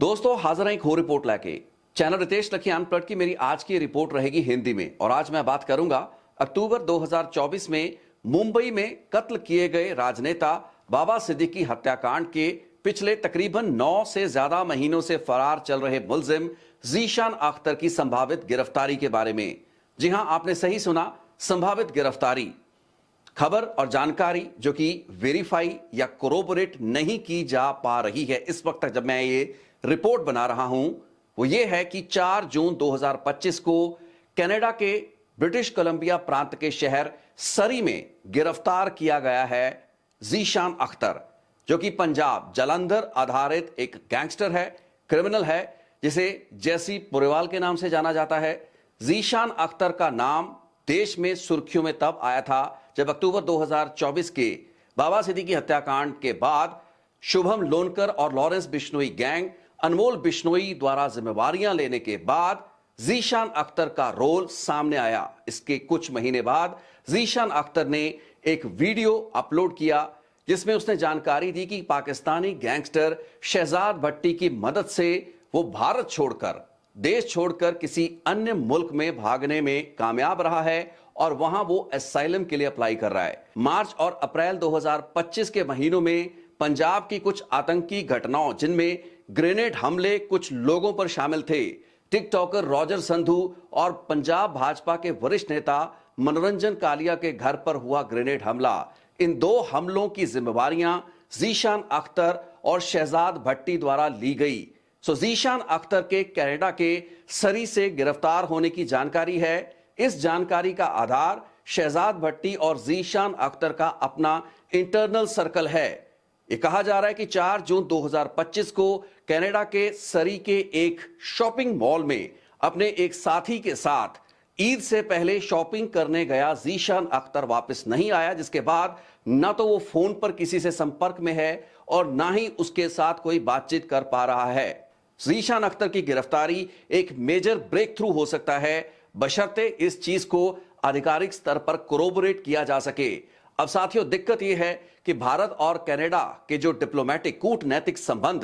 दोस्तों हाजिर हैं एक और रिपोर्ट लेके। चैनल रितेश लखियान अनप्लग्ड की मेरी आज की रिपोर्ट रहेगी हिंदी में और आज मैं बात करूंगा अक्टूबर 2024 में मुंबई में कत्ल किए गए राजनेता बाबा सिद्दीकी हत्याकांड के पिछले तकरीबन 9 से ज्यादा महीनों से फरार चल रहे मुलजिम ज़ीशान अख्तर की संभावित गिरफ्तारी के बारे में। जी हां, आपने सही सुना, संभावित गिरफ्तारी। खबर और जानकारी जो कि वेरीफाई या कोरोबोरेट नहीं की जा पा रही है इस वक्त तक जब मैं ये रिपोर्ट बना रहा हूं, वो ये है कि 4 जून 2025 को कनाडा के ब्रिटिश कोलंबिया प्रांत के शहर सरी में गिरफ्तार किया गया है ज़ीशान अख्तर, जो कि पंजाब जालंधर आधारित एक गैंगस्टर है, क्रिमिनल है, जिसे जैसी पुरेवाल के नाम से जाना जाता है। ज़ीशान अख्तर का नाम देश में सुर्खियों में तब आया था जब अक्टूबर 2024 के बाबा सिद्दीकी हत्याकांड के बाद शुभम लोनकर और लॉरेंस बिश्नोई गैंग अनमोल बिश्नोई द्वारा जिम्मेवारियां लेने के बाद ज़ीशान अख्तर का रोल सामने आया। इसके कुछ महीने बाद ज़ीशान अख्तर ने एक वीडियो अपलोड किया जिसमें उसने जानकारी दी कि पाकिस्तानी गैंगस्टर शहजाद भट्टी की मदद से वो भारत छोड़कर, देश छोड़कर किसी अन्य मुल्क में भागने में कामयाब रहा है और वहां वो एसाइलम के लिए अप्लाई कर रहा है। मार्च और अप्रैल 2025 के महीनों में पंजाब की कुछ आतंकी घटनाओं जिनमें ग्रेनेड हमले कुछ लोगों पर शामिल थे, टिकटॉकर रॉजर संधू और पंजाब भाजपा के वरिष्ठ नेता मनोरंजन कालिया के घर पर हुआ ग्रेनेड हमला, इन 2 हमलों की जिम्मेवारियां ज़ीशान अख्तर और शहजाद भट्टी द्वारा ली गई। ज़ीशान अख्तर के कनाडा के सरी से गिरफ्तार होने की जानकारी है। इस जानकारी का आधार शहजाद भट्टी और ज़ीशान अख्तर का अपना इंटरनल सर्कल है। यह कहा जा रहा है कि 4 जून 2025 को कनाडा के सरी के एक शॉपिंग मॉल में अपने एक साथी के साथ ईद से पहले शॉपिंग करने गया ज़ीशान अख्तर वापस नहीं आया, जिसके बाद ना तो वो फोन पर किसी से संपर्क में है और ना ही उसके साथ कोई बातचीत कर पा रहा है। ज़ीशान अख्तर की गिरफ्तारी एक मेजर ब्रेक थ्रू हो सकता है, बशर्ते इस चीज को आधिकारिक स्तर पर कोरोबोरेट किया जा सके। अब साथियों, दिक्कत यह है कि भारत और कनाडा के जो डिप्लोमेटिक कूटनैतिक संबंध,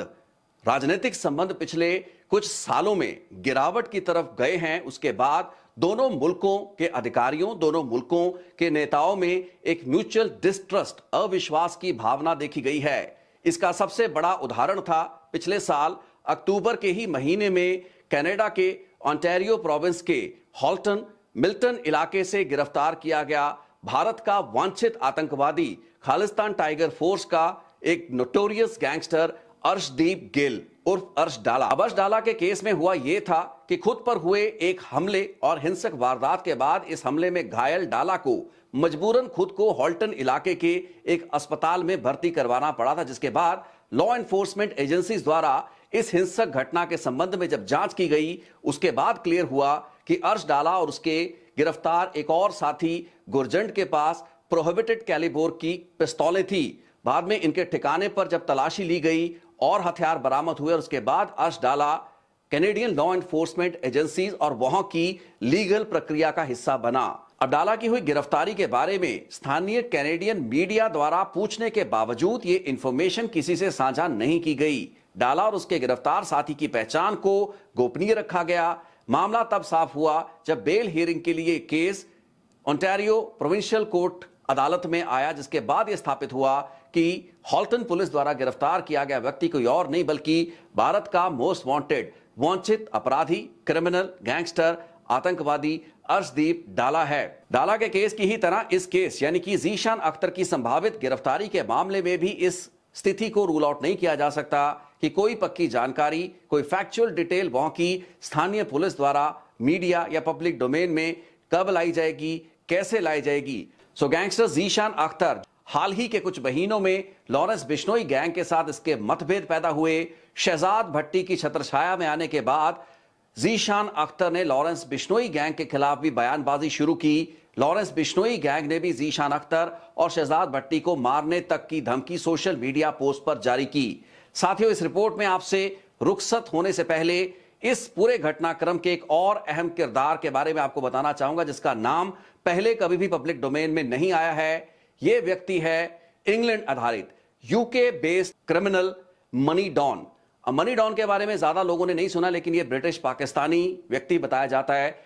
राजनीतिक संबंध पिछले कुछ सालों में गिरावट की तरफ गए हैं। उसके बाद दोनों मुल्कों के अधिकारियों, दोनों मुल्कों के नेताओं में एक म्यूचुअल डिस्ट्रस्ट, अविश्वास की भावना देखी गई है। इसका सबसे बड़ा उदाहरण था पिछले साल अक्टूबर के ही महीने में कनाडा के ओंटारियो प्रोविंस के हॉल्टन मिल्टन इलाके से गिरफ्तार किया गया भारत का वांछित आतंकवादी खालिस्तान टाइगर फोर्स का एक नोटोरियस गैंगस्टर अर्शदीप गिल उर्फ अर्श डाला। अर्श डाला के केस में हुआ यह था कि खुद पर हुए एक हमले और हिंसक वारदात के बाद इस हमले में घायल डाला को मजबूरन खुद को हॉल्टन इलाके के एक अस्पताल में भर्ती करवाना पड़ा था, जिसके बाद लॉ एनफोर्समेंट एजेंसीज द्वारा इस हिंसक घटना के संबंध में जब जांच की गई, उसके बाद क्लियर हुआ कि अर्श डाला और उसके गिरफ्तार एक और साथी गुरजंड के पास प्रोहिबिटेड कैलिबर की पिस्तौलें थी। बाद में इनके ठिकाने पर जब तलाशी ली गई और हथियार बरामद हुए और उसके बाद अर्श डाला कैनेडियन लॉ एनफोर्समेंट एजेंसीज और वहां की लीगल प्रक्रिया का हिस्सा बना। अब डाला की हुई गिरफ्तारी के बारे में स्थानीय कैनेडियन मीडिया द्वारा पूछने के बावजूद ये इंफॉर्मेशन किसी से साझा नहीं की गई। डाला और उसके गिरफ्तार साथी की पहचान को गोपनीय रखा गया। मामला तब साफ हुआ जब बेल हियरिंग के लिए केस ओंटारियो प्रोविंशियल कोर्ट अदालत में आया, जिसके बाद यह स्थापित हुआ कि हॉल्टन पुलिस द्वारा गिरफ्तार किया गया व्यक्ति कोई और नहीं बल्कि भारत का मोस्ट वांटेड, वांछित अपराधी, क्रिमिनल, गैंगस्टर, आतंकवादी अर्शदीप डाला है। डाला के केस की ही तरह इस केस यानी कि ज़ीशान अख्तर की संभावित गिरफ्तारी के मामले में भी इस स्थिति को रूल आउट नहीं किया जा सकता कि कोई पक्की जानकारी, कोई फैक्चुअल डिटेल वहां की स्थानीय पुलिस द्वारा मीडिया या पब्लिक डोमेन में कब लाई जाएगी, कैसे लाई जाएगी। गैंगस्टर ज़ीशान अख्तर हाल ही के कुछ महीनों में लॉरेंस बिश्नोई गैंग के साथ इसके मतभेद पैदा हुए। शहजाद भट्टी की छत्रछाया में आने के बाद ज़ीशान अख्तर ने लॉरेंस बिश्नोई गैंग के खिलाफ भी बयानबाजी शुरू की। लॉरेंस बिश्नोई गैंग ने भी ज़ीशान अख्तर और शहजाद भट्टी को मारने तक की धमकी सोशल मीडिया पोस्ट पर जारी की। साथियों, इस रिपोर्ट में आपसे रुखसत होने से पहले इस पूरे घटनाक्रम के एक और अहम किरदार के बारे में आपको बताना चाहूंगा, जिसका नाम पहले कभी भी पब्लिक डोमेन में नहीं आया है। यह व्यक्ति है इंग्लैंड आधारित UK based criminal money don money don के बारे में ज्यादा लोगों ने नहीं सुना, लेकिन यह ब्रिटिश पाकिस्तानी व्यक्ति बताया जाता है।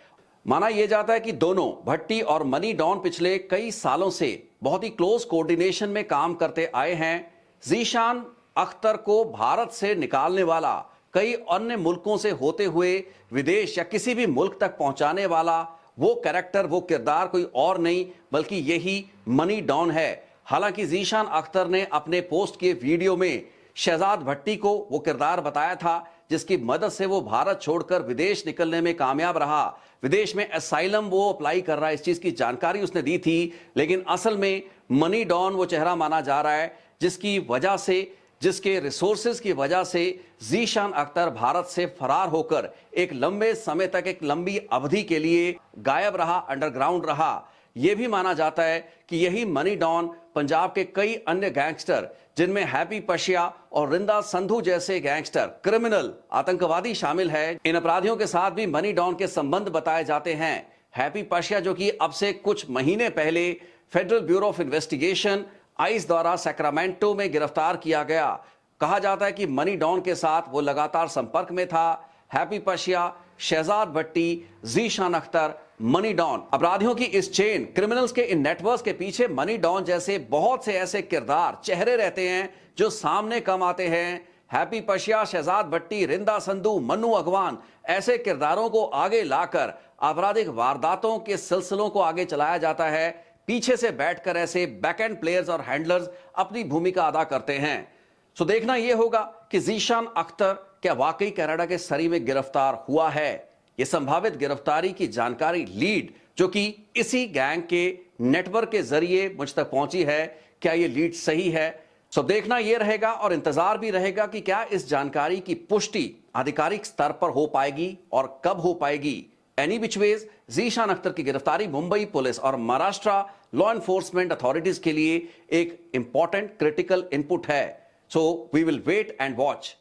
माना यह जाता है कि दोनों भट्टी और मनी डॉन पिछले कई सालों से बहुत ही क्लोज कोऑर्डिनेशन में काम करते आए हैं। ज़ीशान अख्तर को भारत से निकालने वाला, कई अन्य मुल्कों से होते हुए विदेश या किसी भी मुल्क तक पहुंचाने वाला वो कैरेक्टर, वो किरदार कोई और नहीं बल्कि यही मनी डॉन है। हालांकि ज़ीशान अख्तर ने अपने पोस्ट किए वीडियो में शहजाद भट्टी को वो किरदार बताया था जिसकी मदद से वो भारत छोड़कर विदेश निकलने में कामयाब रहा। विदेश में असाइलम वो अप्लाई कर रहा है, इस चीज की जानकारी उसने दी थी। लेकिन असल में मनी डॉन वो चेहरा माना जा रहा है जिसकी वजह से, जिसके रिसोर्सेज की वजह से ज़ीशान अख्तर भारत से फरार होकर एक लंबे समय तक, एक लंबी अवधि के लिए गायब रहा, अंडरग्राउंड रहा। यह भी माना जाता है कि यही मनी डॉन पंजाब के कई अन्य गैंगस्टर, जिनमें हैप्पी पशिया और रिंदा संधू जैसे गैंगस्टर, क्रिमिनल, आतंकवादी शामिल है, इन अपराधियों के साथ भी मनी डॉन के संबंध बताए जाते हैं। हैप्पी पशिया, जो कि अब से कुछ महीने पहले federal bureau of investigation ice द्वारा सैक्रामेंटो में गिरफ्तार किया गया। कहा जाता है कि मनी डॉन के साथ वो लगातार संपर्क में था। हैप्पी पशिया, शहजाद भट्टी, ज़ीशान अख्तर, मनी डॉन, अपराधियों की इस चेन, क्रिमिनल्स के इन नेटवर्क के पीछे मनी डॉन जैसे बहुत से ऐसे किरदार, चेहरे रहते हैं जो सामने कम आते हैं। हैप्पी पशिया, शहजाद भट्टी, रिंदा संधू, मन्नू अगवान, ऐसे किरदारों को आगे लाकर आपराधिक वारदातों के सिलसिलों को आगे चलाया जाता है। पीछे से बैठकर ऐसे बैकएंड प्लेयर्स और हैंडलर्स अपनी भूमिका अदा करते हैं। सो देखना यह होगा कि ज़ीशान अख्तर क्या वाकई कनाडा के सरी में गिरफ्तार हुआ है। यह संभावित गिरफ्तारी की जानकारी, लीड, जो कि इसी गैंग के नेटवर्क के जरिए मुझ तक पहुंची है, क्या यह लीड सही है? सो देखना यह रहेगा और इंतजार भी रहेगा कि क्या इस जानकारी की पुष्टि आधिकारिक स्तर पर हो पाएगी और कब हो पाएगी। Any which ways, Zeeshan Akhtar की गिरफ्तारी मुंबई पुलिस और महाराष्ट्र लॉ एनफोर्समेंट अथॉरिटीज के लिए एक इंपॉर्टेंट क्रिटिकल इनपुट है। So we will wait and watch.